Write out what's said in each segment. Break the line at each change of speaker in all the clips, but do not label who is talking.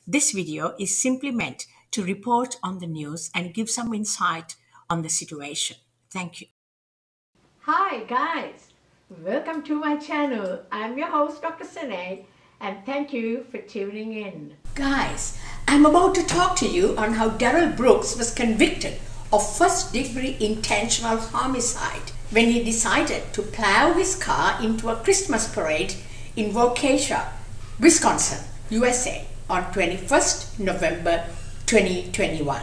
This video is simply meant to report on the news and give some insight on the situation. Thank you.
Hi guys, welcome to my channel. I'm your host Dr. Sinead and thank you for tuning in.
Guys, I'm about to talk to you on how Darrell Brooks was convicted of first-degree intentional homicide when he decided to plow his car into a Christmas parade in Waukesha, Wisconsin, USA on 21st November 2021.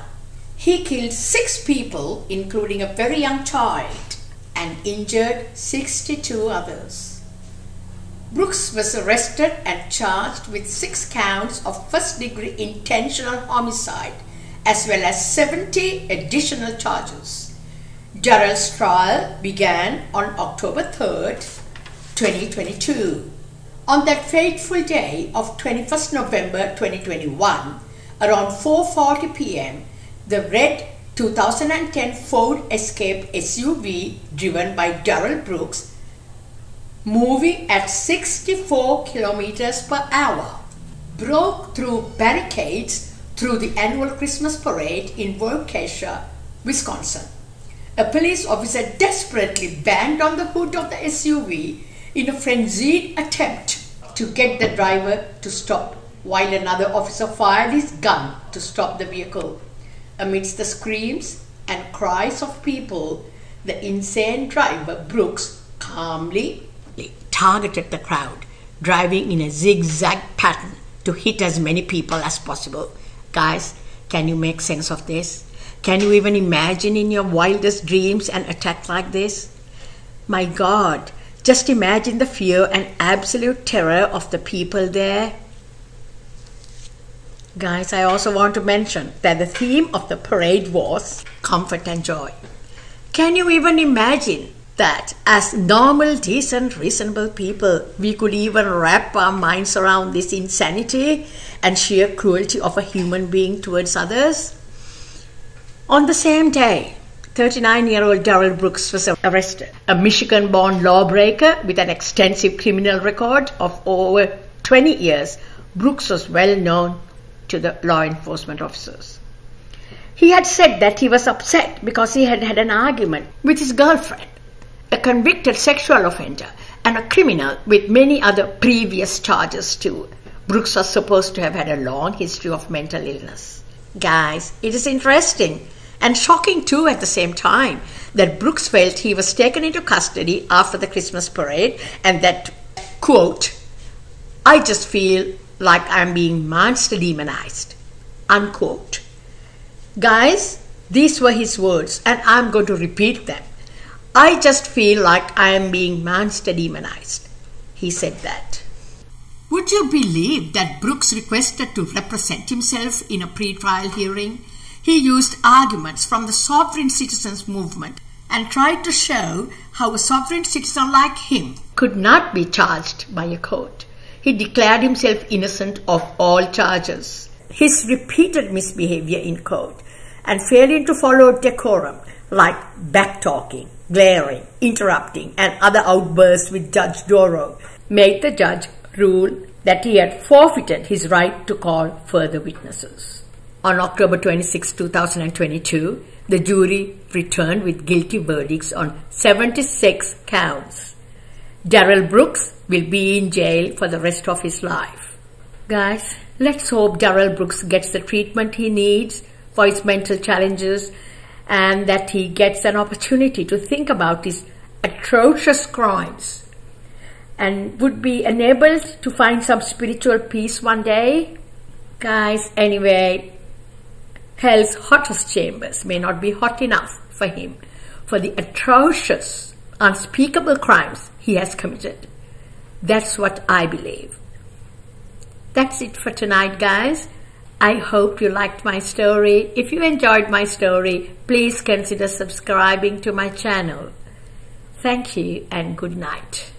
He killed 6 people, including a very young child, and injured 62 others. Brooks was arrested and charged with 6 counts of first-degree intentional homicide as well as 70 additional charges. Darrell's trial began on October 3rd, 2022. On that fateful day of 21st November 2021, around 4:40 p.m., the red 2010 Ford Escape SUV driven by Darrell Brooks, moving at 64 kilometers per hour, broke through barricades through the annual Christmas parade in Waukesha, Wisconsin. A police officer desperately banged on the hood of the SUV in a frenzied attempt to get the driver to stop, while another officer fired his gun to stop the vehicle. Amidst the screams and cries of people, the insane driver Brooks calmly targeted the crowd, driving in a zigzag pattern to hit as many people as possible. Guys, can you make sense of this? Can you even imagine in your wildest dreams an attack like this? My God, just imagine the fear and absolute terror of the people there. Guys, I also want to mention that the theme of the parade was comfort and joy. Can you even imagine that as normal, decent, reasonable people, we could even wrap our minds around this insanity and sheer cruelty of a human being towards others? On the same day, 39-year-old Darrell Brooks was arrested, a Michigan-born lawbreaker with an extensive criminal record of over 20 years. Brooks was well known to the law enforcement officers. He had said that he was upset because he had had an argument with his girlfriend, a convicted sexual offender and a criminal with many other previous charges too. Brooks was supposed to have had a long history of mental illness. Guys, it is interesting and shocking too at the same time that Brooks felt he was taken into custody after the Christmas parade and that, quote, "I just feel like I'm being monster demonized," unquote. Guys, these were his words and I'm going to repeat them. "I just feel like I am being monster demonized." He said that. Would you believe that Brooks requested to represent himself in a pre-trial hearing? He used arguments from the sovereign citizens movement and tried to show how a sovereign citizen like him could not be charged by a court. He declared himself innocent of all charges. His repeated misbehavior in court and failing to follow decorum, like backtalking, glaring, interrupting, and other outbursts with Judge Darrell, made the judge rule that he had forfeited his right to call further witnesses. On October 26, 2022, the jury returned with guilty verdicts on 76 counts. Darrell Brooks will be in jail for the rest of his life. Guys, let's hope Darrell Brooks gets the treatment he needs for his mental challenges and that he gets an opportunity to think about his atrocious crimes and would be enabled to find some spiritual peace one day. Guys, anyway, hell's hottest chambers may not be hot enough for him for the atrocious, unspeakable crimes he has committed. That's what I believe. That's it for tonight, guys. I hope you liked my story. If you enjoyed my story, please consider subscribing to my channel. Thank you and good night.